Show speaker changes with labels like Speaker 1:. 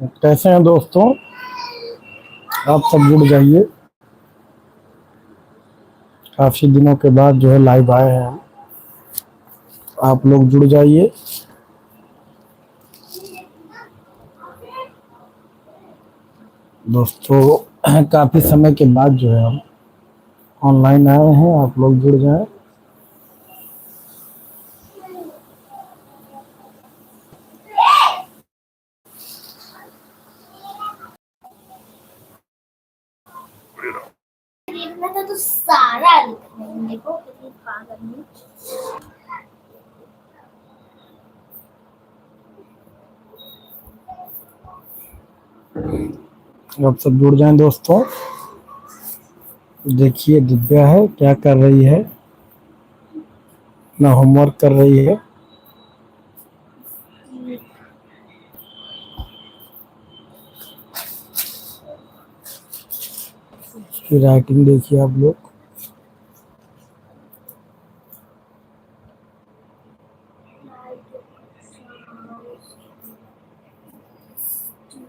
Speaker 1: कैसे हैं दोस्तों? आप सब जुड़ जाइए। काफी दिनों के बाद जो है लाइव आए हैं। आप लोग जुड़ जाइए। दोस्तों काफी समय के बाद जो है हम ऑनलाइन आए हैं। आप लोग जुड़ जाएं।
Speaker 2: लिखना था तो सारा लिखना है। देखो कितनी पागल हूँ।
Speaker 1: आप सब जुड़ जाएं दोस्तों। देखिए दिव्या है, क्या कर रही है? अपना होमवर्क कर रही है। उसकी राइटिंग देखिए आप लोग।